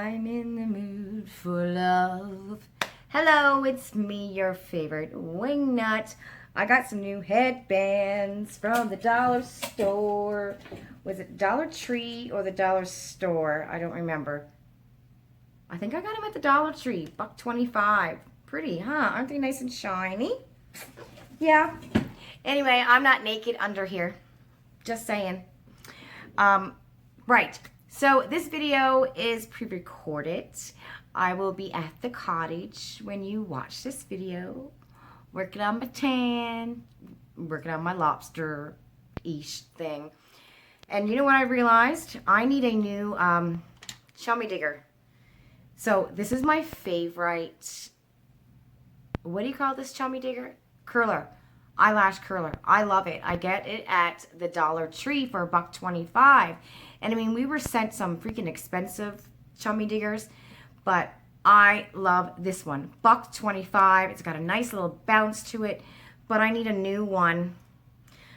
I'm in the mood for love. Hello, it's me, your favorite wingnut. I got some new headbands from the dollar store. Was it Dollar Tree or the dollar store? I don't remember. I think I got them at the Dollar Tree, $1.25. Pretty, huh? Aren't they nice and shiny? Yeah. Anyway, I'm not naked under here. Just saying. Right. So this video is pre-recorded. I will be at the cottage when you watch this video, working on my tan, working on my lobster-ish thing. And you know what I realized? I need a new chummy digger. So this is my favorite, what do you call this chummy digger? Curler. Eyelash curler. I love it. I get it at the Dollar Tree for $1.25. And I mean, we were sent some freaking expensive chummy diggers, but I love this one. $1.25. It's got a nice little bounce to it, but I need a new one.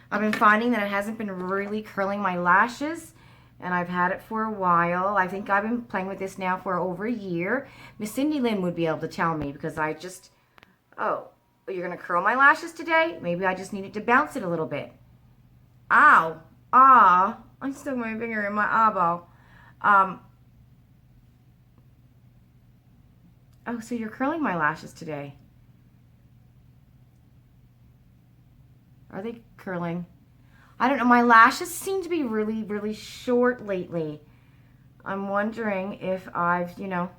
I've been finding that it hasn't been really curling my lashes, and I've had it for a while. I think I've been playing with this now for over a year. Miss Cindy Lynn would be able to tell me, because I just, oh, you're going to curl my lashes today? Maybe I just needed to bounce it a little bit. Ow. Ah. I stuck my finger in my eyeball. Oh, so you're curling my lashes today. Are they curling? I don't know. My lashes seem to be really, really short lately. I'm wondering if I've, you know,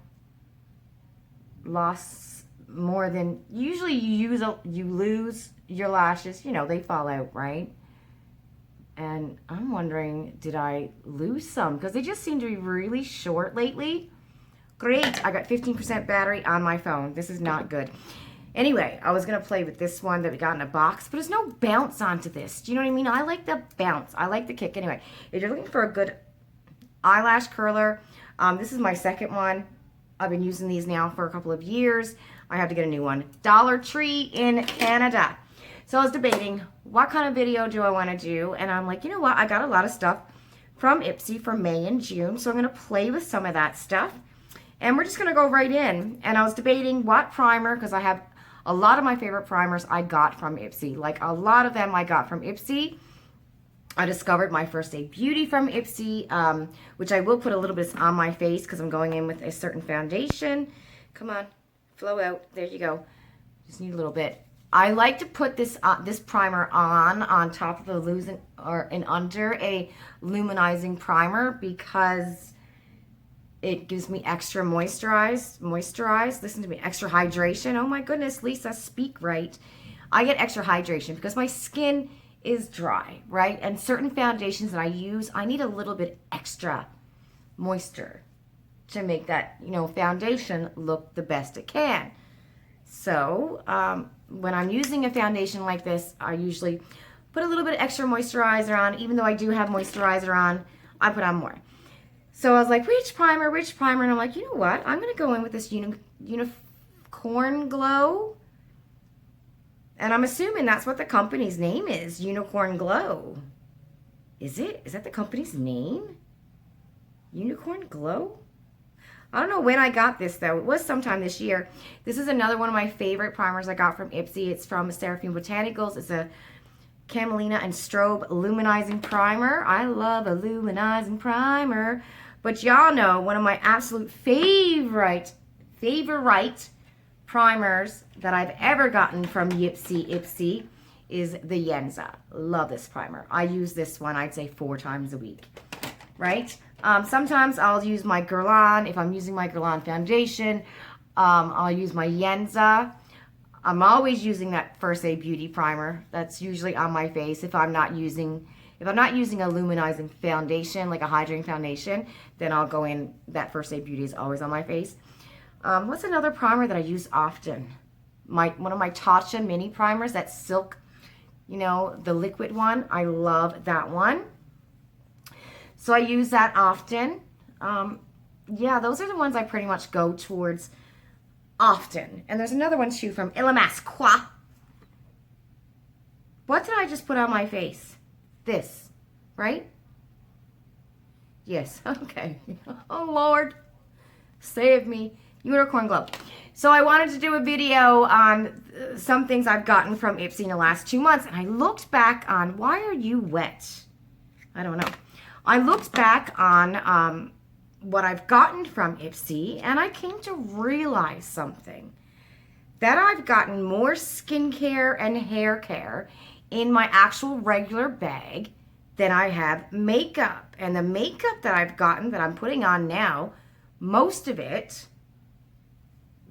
lost more than... Usually you lose your lashes. You know, they fall out, right? And I'm wondering, did I lose some? Because they just seem to be really short lately. Great. I got 15% battery on my phone. This is not good. Anyway, I was going to play with this one that we got in a box, but there's no bounce onto this. Do you know what I mean? I like the bounce. I like the kick. Anyway, if you're looking for a good eyelash curler, this is my second one. I've been using these now for a couple of years. I have to get a new one. Dollar Tree in Canada. So I was debating, what kind of video do I want to do? And I'm like, you know what? I got a lot of stuff from Ipsy for May and June. So I'm going to play with some of that stuff. And we're just going to go right in. And I was debating what primer, because I have a lot of my favorite primers I got from Ipsy. Like a lot of them I got from Ipsy. I discovered my First Aid Beauty from Ipsy, which I will put a little bit on my face because I'm going in with a certain foundation. Come on, flow out. There you go. Just need a little bit. I like to put this this primer on top of under a luminizing primer because it gives me extra moisturize. Listen to me, extra hydration. Oh my goodness, Lisa, speak right. I get extra hydration because my skin is dry, right? And certain foundations that I use, I need a little bit extra moisture to make that, you know, foundation look the best it can. So when I'm using a foundation like this, I usually put a little bit of extra moisturizer on. Even though I do have moisturizer on, I put on more. So I was like, which primer? And I'm like, you know what? I'm going to go in with this Unicorn Glow. And I'm assuming that's what the company's name is, Unicorn Glow. Is it? Is that the company's name? Unicorn Glow? I don't know when I got this, though. It was sometime this year. This is another one of my favorite primers I got from Ipsy. It's from Seraphine Botanicals. It's a Camelina and Strobe Luminizing Primer. I love a luminizing primer. But y'all know one of my absolute favorite primers that I've ever gotten from Yipsy is the Yenza. Love this primer. I use this one, I'd say 4 times a week, right? Sometimes I'll use my Guerlain. If I'm using my Guerlain foundation, I'll use my Yenza. I'm always using that First Aid Beauty primer. That's usually on my face. If I'm not using a luminizing foundation, like a hydrating foundation, then I'll go in. That First Aid Beauty is always on my face. What's another primer that I use often? One of my Tatcha mini primers, that silk, you know, the liquid one. I love that one. So I use that often. Yeah, those are the ones I pretty much go towards often. And there's another one too from Ilamasqua. What did I just put on my face? This, right? Yes, okay. Oh, Lord. Save me. Unicorn glow. So I wanted to do a video on some things I've gotten from Ipsy in the last 2 months. And I looked back on, why are you wet? I don't know. I looked back on what I've gotten from Ipsy, and I came to realize something. That I've gotten more skincare and hair care in my actual regular bag than I have makeup. And the makeup that I've gotten, that I'm putting on now, most of it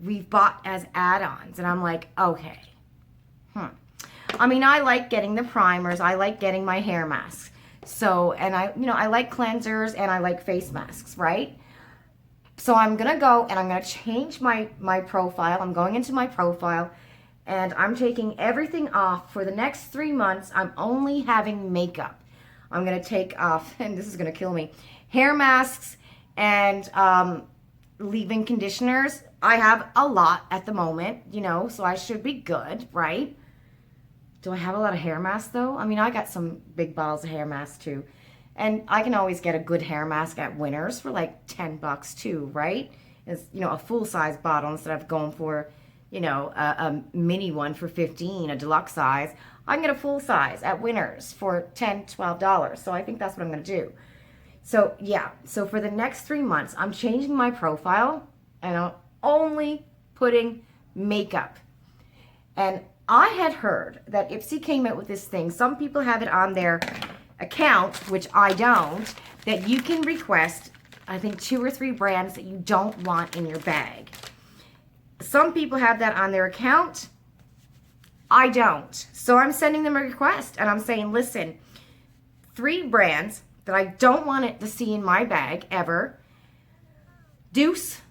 we've bought as add-ons. And I'm like, okay. I mean, I like getting the primers. I like getting my hair masks. So, and I like cleansers and I like face masks, right? So I'm going to go and I'm going to change my profile. I'm going into my profile and I'm taking everything off. For the next 3 months, I'm only having makeup. I'm going to take off, and this is going to kill me, hair masks and leave-in conditioners. I have a lot at the moment, so I should be good, right? Do I have a lot of hair masks, though? I mean, I got some big bottles of hair masks, too. And I can always get a good hair mask at Winners for like $10 too, right? It's, a full-size bottle instead of going for, a mini one for $15, a deluxe size. I can get a full size at Winners for $10, $12. So I think that's what I'm going to do. So, yeah. So for the next 3 months, I'm changing my profile and I'm only putting makeup. And I had heard that Ipsy came out with this thing. Some people have it on their account, which I don't, that you can request, I think, 2 or 3 brands that you don't want in your bag. Some people have that on their account. I don't. So I'm sending them a request and I'm saying, listen, 3 brands that I don't want it to see in my bag ever. Deuce,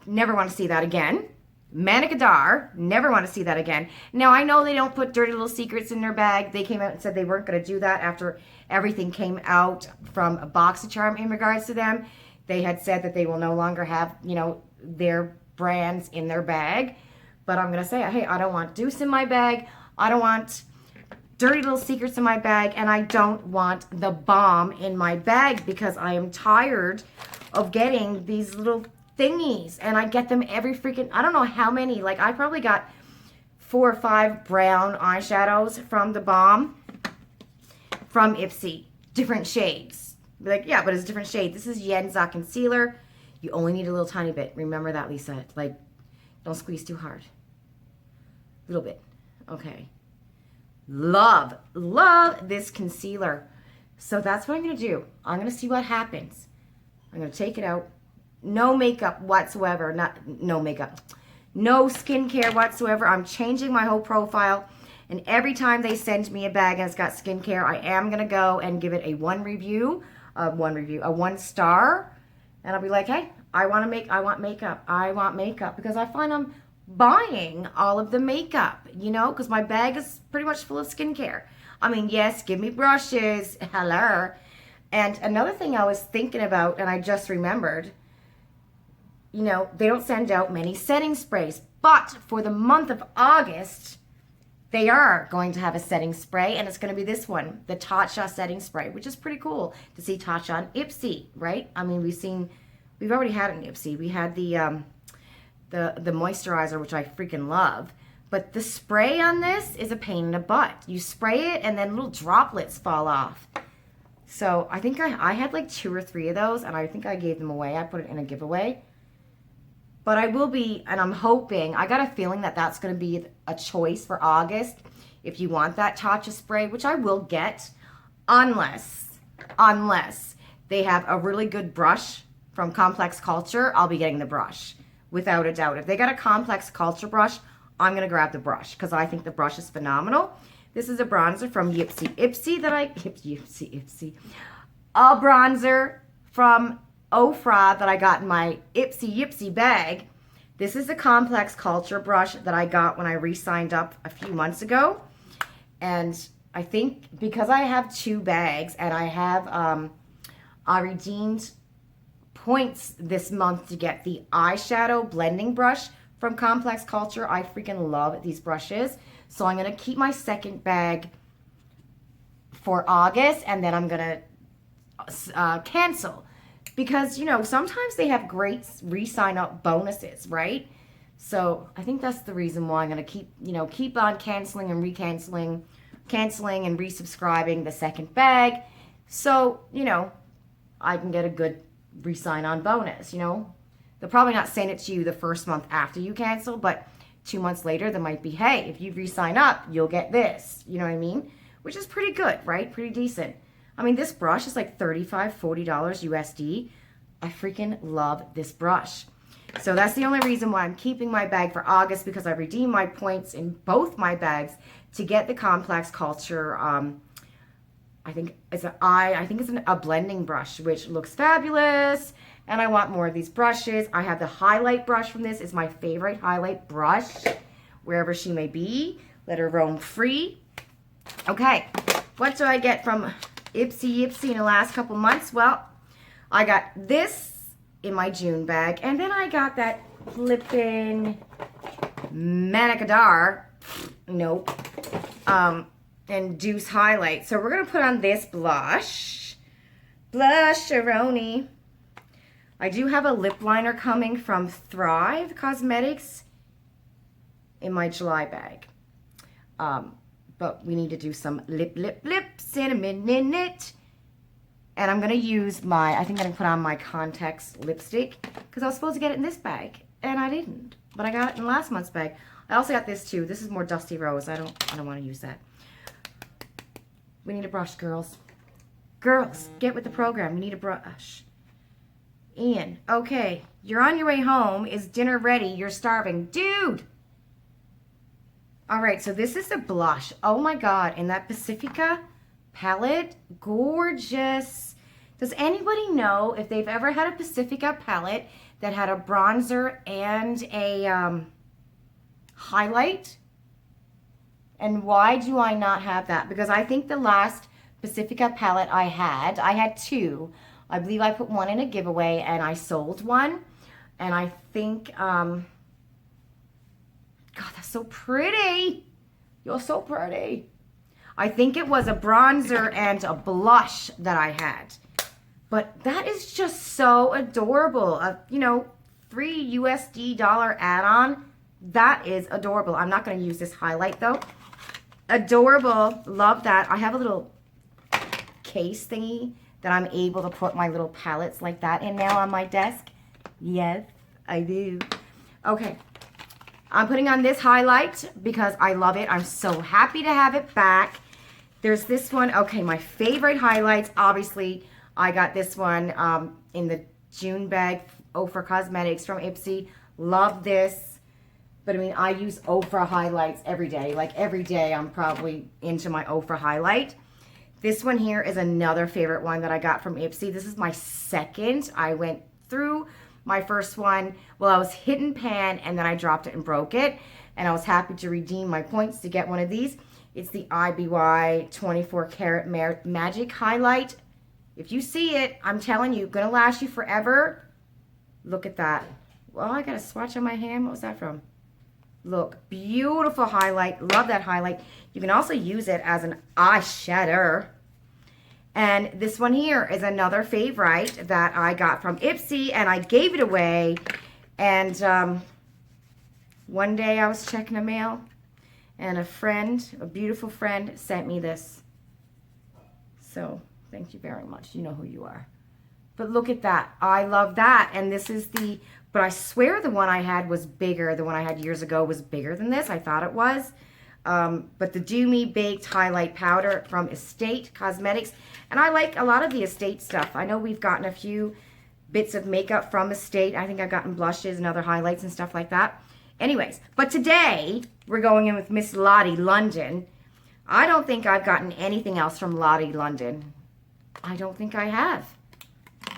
never want to see that again. Manicadar, never want to see that again. Now, I know they don't put dirty little secrets in their bag. They came out and said they weren't going to do that after everything came out from Boxycharm in regards to them. They had said that they will no longer have, their brands in their bag. But I'm going to say, hey, I don't want Deuce in my bag. I don't want dirty little secrets in my bag. And I don't want the bomb in my bag because I am tired of getting these little thingies, and I get them every freaking, I don't know how many, like I probably got 4 or 5 brown eyeshadows from the bomb from Ipsy, different shades. Like, yeah, but it's different shades. This is Yenza concealer. You only need a little tiny bit. Remember that, Lisa. Like, don't squeeze too hard. A little bit. Okay. Love this concealer. So that's what I'm going to do. I'm going to see what happens. I'm going to take it out. No makeup whatsoever. No makeup. No skincare whatsoever. I'm changing my whole profile. And every time they send me a bag and it's got skincare, I am going to go and give it a 1 star. And I'll be like, hey, I want makeup. I want makeup. Because I find I'm buying all of the makeup, because my bag is pretty much full of skincare. I mean, yes, give me brushes. Hello. And another thing I was thinking about, and I just remembered, they don't send out many setting sprays. But for the month of August, they are going to have a setting spray, and it's going to be this one, the Tatcha setting spray, which is pretty cool to see Tatcha on Ipsy, right? I mean, we've already had it in Ipsy. We had the moisturizer, which I freaking love. But the spray on this is a pain in the butt. You spray it, and then little droplets fall off. So I think I had like 2 or 3 of those, and I think I gave them away. I put it in a giveaway. But I will be, and I'm hoping, I got a feeling that that's going to be a choice for August. If you want that Tatcha spray, which I will get, unless they have a really good brush from Complex Culture, I'll be getting the brush, without a doubt. If they got a Complex Culture brush, I'm going to grab the brush, because I think the brush is phenomenal. This is a bronzer from Ipsy Yipsy Ipsy. A bronzer from Ofra that I got in my Ipsy Yipsy bag. This is a Complex Culture brush that I got when I re-signed up a few months ago. And I think because I have 2 bags and I have I redeemed points this month to get the eyeshadow blending brush from Complex Culture. I freaking love these brushes. So I'm going to keep my second bag for August, and then I'm going to cancel. because, you know, sometimes they have great re-sign up bonuses, right? So I think that's the reason why I'm going to keep on canceling and recanceling, canceling and resubscribing the second bag. So, you know, I can get a good re-sign on bonus, you know. They'll probably not send it to you the first month after you cancel, but 2 months later, there might be, hey, if you re-sign up, you'll get this. You know what I mean? Which is pretty good, right? Pretty decent. I mean, this brush is like $35, $40 USD. I freaking love this brush. So that's the only reason why I'm keeping my bag for August, because I redeemed my points in both my bags to get the Complex Culture. I think it's a blending brush, which looks fabulous. And I want more of these brushes. I have the highlight brush from this. It's my favorite highlight brush, wherever she may be. Let her roam free. Okay, what do I get from Ipsy Yipsy in the last couple months? Well, I got this in my June bag, and then I got that flippin' Manicadar, nope, and Deuce highlight. So we're gonna put on this blush, Blusheroni. I do have a lip liner coming from Thrive Cosmetics in my July bag. But we need to do some lips in a minute. And I'm going to use I think I'm going to put on my Context lipstick, because I was supposed to get it in this bag, and I didn't. But I got it in last month's bag. I also got this too. This is more Dusty Rose. I don't want to use that. We need a brush, girls. Girls, get with the program. We need a brush. Ian, okay, you're on your way home. Is dinner ready? You're starving. Dude! All right, so this is a blush. Oh my God, in that Pacifica palette, gorgeous. Does anybody know if they've ever had a Pacifica palette that had a bronzer and a highlight? And why do I not have that? Because I think the last Pacifica palette I had two. I believe I put one in a giveaway and I sold one. And I think, God, that's so pretty. You're so pretty. I think it was a bronzer and a blush that I had. But that is just so adorable. You know, $3 USD add-on. That is adorable. I'm not going to use this highlight though. Adorable. Love that. I have a little case thingy that I'm able to put my little palettes like that in now on my desk. Yes, I do. Okay. I'm putting on this highlight because I love it. I'm so happy to have it back. There's this one. Okay, my favorite highlights. Obviously, I got this one in the June bag, Ofra Cosmetics from Ipsy. Love this. But I mean, I use Ofra highlights every day. Like every day, I'm probably into my Ofra highlight. This one here is another favorite one that I got from Ipsy. This is my second. I went through my first one. Well, I was hit and pan, and then I dropped it and broke it. And I was happy to redeem my points to get one of these. It's the IBY 24 Karat Magic Highlight. If you see it, I'm telling you, gonna last you forever. Look at that. Well, I got a swatch on my hand. What was that from? Look, beautiful highlight. Love that highlight. You can also use it as an eyeshadow. And this one here is another favorite that I got from Ipsy, and I gave it away. And one day I was checking the mail, and a friend, a beautiful friend, sent me this. So thank you very much. You know who you are. But look at that. I love that. And this is but I swear the one I had was bigger. The one I had years ago was bigger than this. I thought it was. But the Do Me Baked Highlight Powder from Estate Cosmetics. And I like a lot of the Estate stuff. I know we've gotten a few bits of makeup from Estate. I think I've gotten blushes and other highlights and stuff like that. Anyways, but today we're going in with Miss Lottie London. I don't think I've gotten anything else from Lottie London. I don't think I have.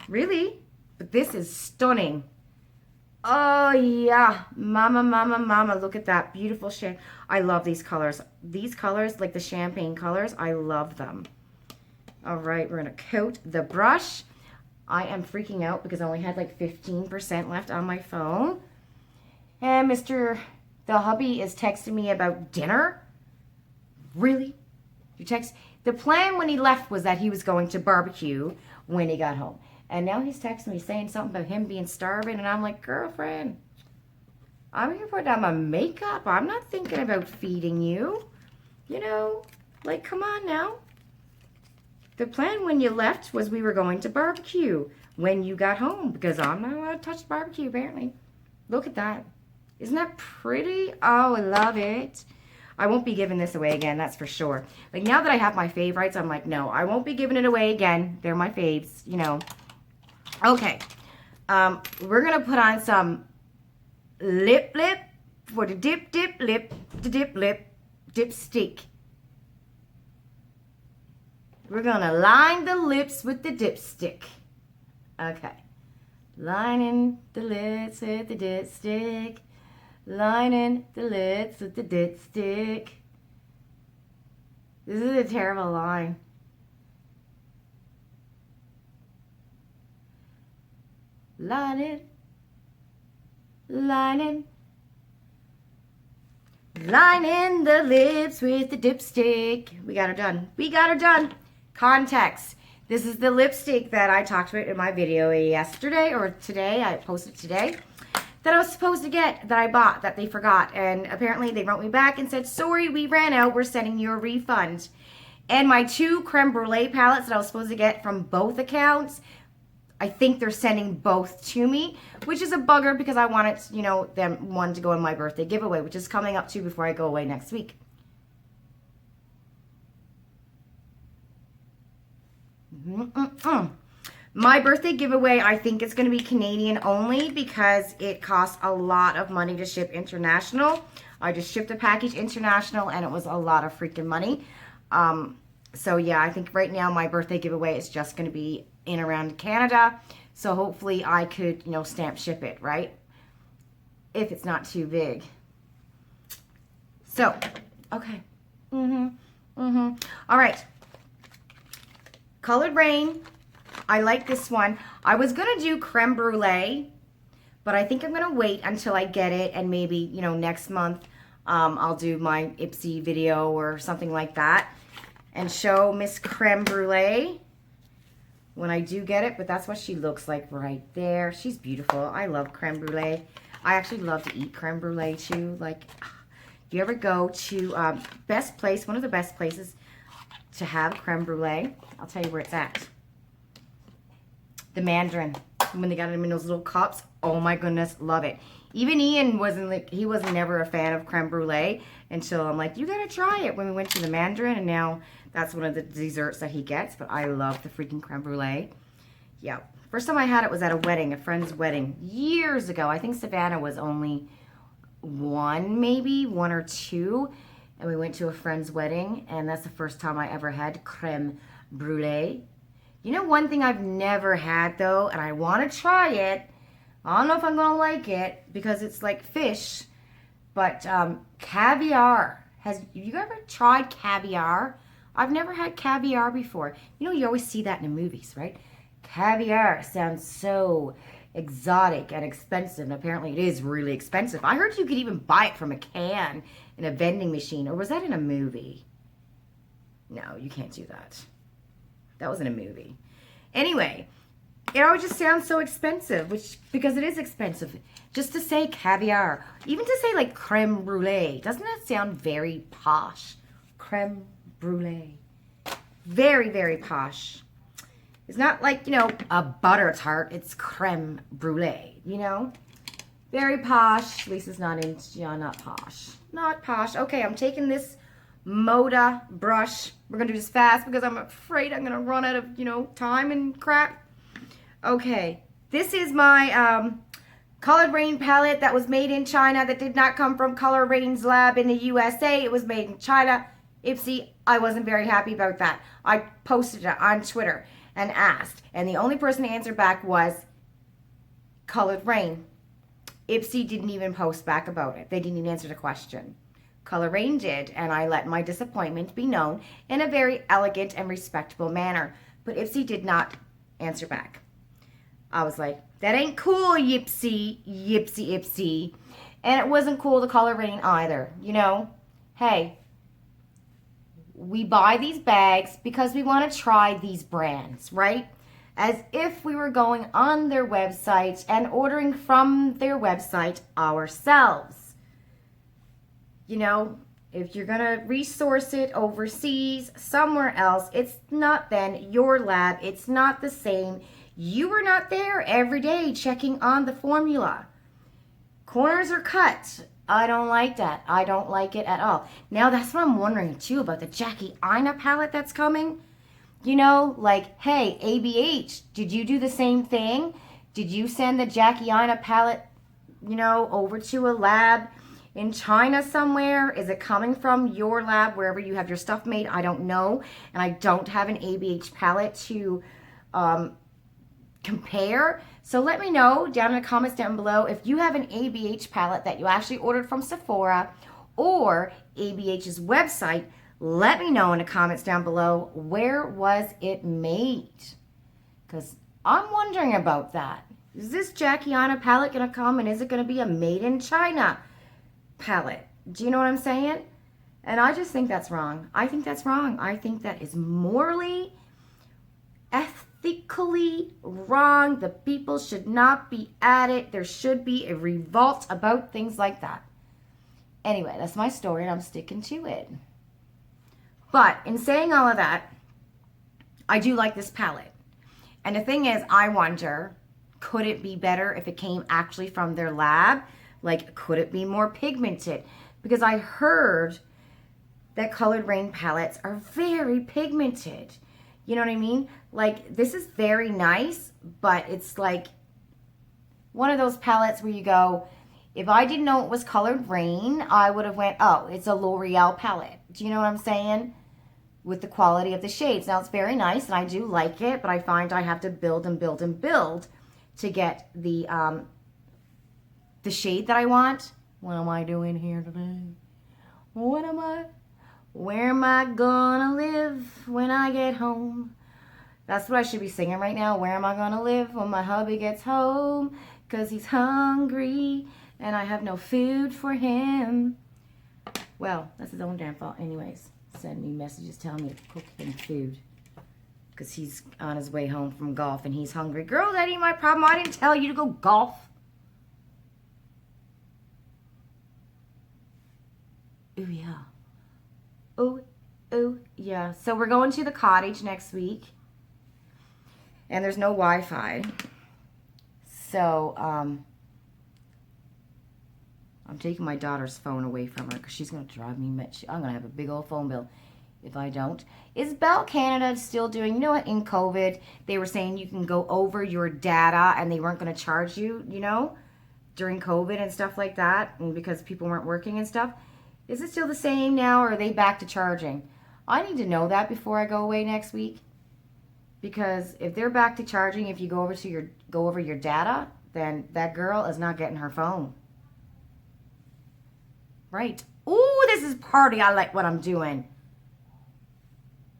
Really? But this is stunning. Oh, yeah. Mama, mama, mama. Look at that. Beautiful shade. I love these colors. These colors, like the champagne colors, I love them. All right, we're going to coat the brush. I am freaking out because I only had like 15% left on my phone. And the hubby is texting me about dinner. Really? The plan when he left was that he was going to barbecue when he got home. And now he's texting me saying something about him being starving. And I'm like, girlfriend, I'm here putting on my makeup. I'm not thinking about feeding you. You know, like, come on now. The plan when you left was we were going to barbecue when you got home, because I'm not allowed to touch the barbecue, apparently. Look at that. Isn't that pretty? Oh, I love it. I won't be giving this away again, that's for sure. Like, now that I have my favorites, I'm like, no, I won't be giving it away again. They're my faves, you know. Okay. We're going to put on some lip for the dip lip, the dip lip, dipstick. We're going to line the lips with the dipstick. Okay. Lining the lips with the dipstick. Lining the lips with the dipstick. This is a terrible line. Lining. Lining the lips with the dipstick. We got her done. We got her done. Context. This is the lipstick that I talked about in my video yesterday or today. I posted today that I was supposed to get, that I bought, that they forgot. And apparently they wrote me back and said, sorry, we ran out. We're sending you a refund. And my 2 creme brulee palettes that I was supposed to get from both accounts, I think they're sending both to me, which is a bugger because I wanted, you know, them one to go in my birthday giveaway, which is coming up too before I go away next week. My birthday giveaway, I think it's going to be Canadian only because it costs a lot of money to ship international. I just shipped a package international and it was a lot of freaking money. So yeah, I think right now my birthday giveaway is just going to be in around Canada. So hopefully I could, you know, stamp ship it, right? If it's not too big. So, okay. All right. Colored Rain. I like this one. I was going to do creme brulee, but I think I'm going to wait until I get it, and maybe, you know, next month I'll do my Ipsy video or something like that and show Miss Creme Brulee when I do get it. But that's what she looks like right there. She's beautiful. I love creme brulee. I actually love to eat creme brulee too. Like, if you ever go to best place, one of the best places to have creme brulee, I'll tell you where it's at. The Mandarin, when they got them in those little cups. Oh my goodness, love it. Even Ian wasn't like, he was never a fan of creme brulee until I'm like, you gotta try it when we went to the Mandarin, and now that's one of the desserts that he gets. But I love the freaking creme brulee. Yeah, first time I had it was at a wedding, a friend's wedding, years ago. I think Savannah was only one or two, and we went to a friend's wedding, and that's the first time I ever had creme brulee. You know, one thing I've never had though, and I want to try it. I don't know if I'm going to like it because it's like fish, but caviar. Have you ever tried caviar? I've never had caviar before. You know, you always see that in the movies, right? Caviar sounds so exotic and expensive, and apparently it is really expensive. I heard you could even buy it from a can in a vending machine, or was that in a movie? No, you can't do that. That was in a movie. Anyway, it always just sounds so expensive, which, because it is expensive. Just to say caviar, even to say like creme brulee, doesn't that sound very posh? Creme brulee. Very, very posh. It's not like, you know, a butter tart. It's creme brulee, you know? Very posh. Lisa's not in, yeah, not posh. Not posh. Okay, I'm taking this Moda brush. We're going to do this fast because I'm afraid I'm going to run out of, you know, time and crap. Okay, this is my Colored Rain palette that was made in China, that did not come from Color Rain's lab in the USA. It was made in China. Ipsy, I wasn't very happy about that. I posted it on Twitter and asked, and the only person to answer back was Colored Rain. Ipsy didn't even post back about it. They didn't even answer the question. Color Rain did, and I let my disappointment be known in a very elegant and respectable manner. But Ipsy did not answer back. I was like, that ain't cool, Yipsy, Yipsy, Ipsy. And it wasn't cool to Color Rain either, you know? Hey, we buy these bags because we want to try these brands, right? as if we were going on their website and ordering from their website ourselves. You know, if you're going to resource it overseas, somewhere else, it's not then your lab. It's not the same. You are not there every day checking on the formula. Corners are cut. I don't like that. I don't like it at all. Now, that's what I'm wondering, too, about the Jackie Aina palette that's coming. You know, like, hey, ABH, did you do the same thing? Did you send the Jackie Aina palette, you know, over to a lab in China somewhere? Is it coming from your lab, wherever you have your stuff made? I don't know. And I don't have an ABH palette to compare. So let me know down in the comments down below if you have an ABH palette that you actually ordered from Sephora or ABH's website. Let me know in the comments down below, where was it made? Because I'm wondering about that. Is this Jackie Aina palette going to come, and is it going to be a made in China palette? Do you know what I'm saying? And I just think that's wrong. I think that's wrong. I think that is morally, ethically wrong. The people should not be at it. There should be a revolt about things like that. Anyway, that's my story, and I'm sticking to it. But in saying all of that, I do like this palette. And the thing is, I wonder, could it be better if it came actually from their lab? Like, could it be more pigmented? Because I heard that Colored Rain palettes are very pigmented. You know what I mean? Like, this is very nice, but it's like one of those palettes where you go, if I didn't know it was Colored Rain, I would have went, oh, it's a L'Oreal palette. Do you know what I'm saying? With the quality of the shades. Now, it's very nice, and I do like it, but I find I have to build and build and build to get the shade that I want. What am I doing here today? What am I? Where am I gonna live when I get home? That's what I should be singing right now. Where am I gonna live when my hubby gets home? 'Cause he's hungry and I have no food for him. Well, that's his own damn fault anyways. Send me messages telling me to cook him food. Because he's on his way home from golf and he's hungry. Girl, that ain't my problem. I didn't tell you to go golf. Ooh, yeah. Oh, yeah. So we're going to the cottage next week. And there's no Wi-Fi. So, I'm taking my daughter's phone away from her because she's going to drive me nuts. I'm going to have a big old phone bill if I don't. Is Bell Canada still doing, you know what, in COVID, they were saying you can go over your data and they weren't going to charge you, you know, during COVID and stuff like that, and because people weren't working and stuff. Is it still the same now, or are they back to charging? I need to know that before I go away next week. Because if they're back to charging, if you go over your data, then that girl is not getting her phone. Right. Ooh, this is party. I like what I'm doing.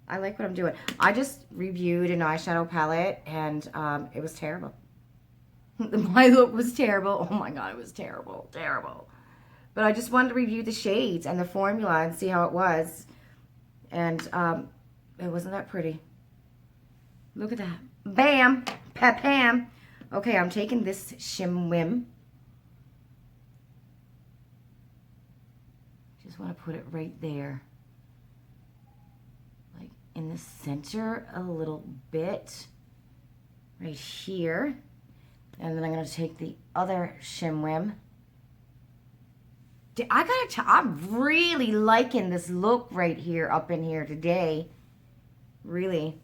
I like what I'm doing. I just reviewed an eyeshadow palette, and it was terrible. My look was terrible. Oh my God, it was terrible. Terrible. But I just wanted to review the shades and the formula and see how it was. And it wasn't that pretty. Look at that. Bam. Pam. Okay, I'm taking this Shim Wim. Just want to put it right there. Like in the center a little bit. Right here. And then I'm going to take the other Shim Wim. I gotta tell, I'm really liking this look right here, up in here today. Really.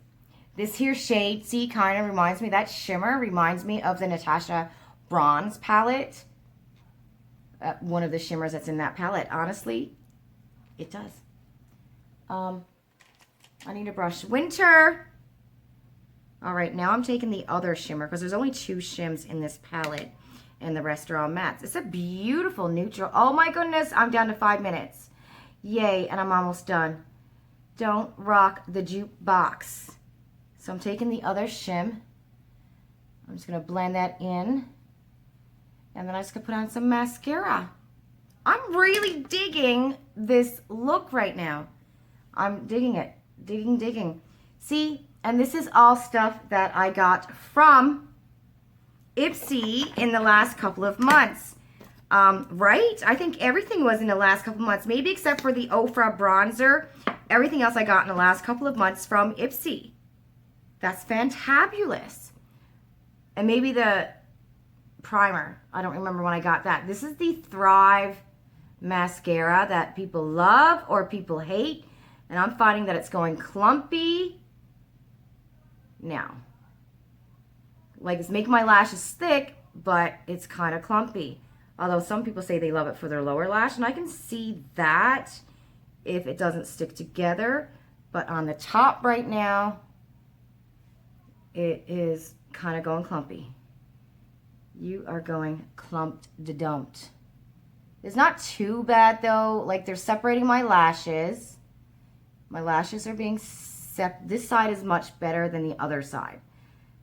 This here shade, see, kind of reminds me, that shimmer reminds me of the Natasha Bronze palette. One of the shimmers that's in that palette. Honestly, it does. I need a brush. Winter! Alright, now I'm taking the other shimmer, because there's only 2 shims in this palette. And the rest are all mattes. It's a beautiful neutral. Oh my goodness, I'm down to 5 minutes. Yay, and I'm almost done. Don't rock the jukebox. So I'm taking the other shim. I'm just going to blend that in. And then I'm just going to put on some mascara. I'm really digging this look right now. I'm digging it. Digging. See, And this is all stuff that I got from Ipsy in the last couple of months. Right? I think everything was in the last couple of months, maybe except for the Ofra bronzer. Everything else I got in the last couple of months from Ipsy. That's fantabulous. And maybe the primer. I don't remember when I got that. This is the Thrive mascara that people love or people hate. And I'm finding that it's going clumpy now. Like, it's making my lashes thick, but it's kind of clumpy. Although some people say they love it for their lower lash, and I can see that if it doesn't stick together. But on the top right now, it is kind of going clumpy. You are going clumped-dumped. It's not too bad, though. Like, they're separating my lashes. My lashes are being this side is much better than the other side.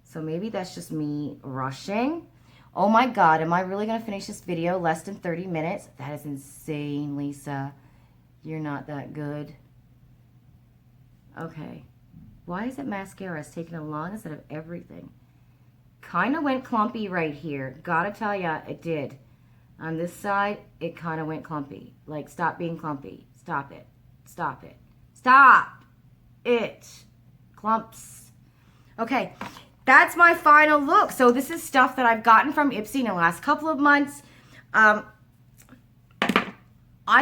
So maybe that's just me rushing. Oh my God, am I really going to finish this video less than 30 minutes? That is insane, Lisa. You're not that good. Okay. Why is it mascara? It's taking a long instead of everything. Kind of went clumpy right here. Gotta tell ya, it did. On this side, it kind of went clumpy. Like, stop being clumpy. Stop it. Stop it. Stop it. Clumps. Okay. That's my final look. So this is stuff that I've gotten from Ipsy in the last couple of months. I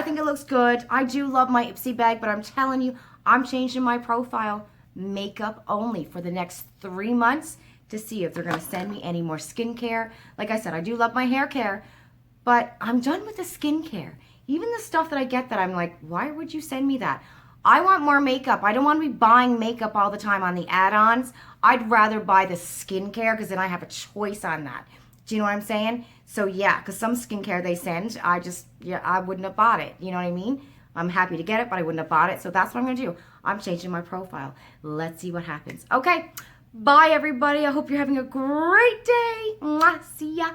think it looks good. I do love my Ipsy bag, but I'm telling you, I'm changing my profile makeup only for the next 3 months to see if they're going to send me any more skincare. Like I said, I do love my hair care, but I'm done with the skincare. Even the stuff that I get that I'm like, why would you send me that? I want more makeup. I don't want to be buying makeup all the time on the add-ons. I'd rather buy the skincare because then I have a choice on that. Do you know what I'm saying? So yeah, because some skincare they send, I wouldn't have bought it. You know what I mean? I'm happy to get it, but I wouldn't have bought it. So that's what I'm going to do. I'm changing my profile. Let's see what happens. Okay. Bye, everybody. I hope you're having a great day. Mwah. See ya.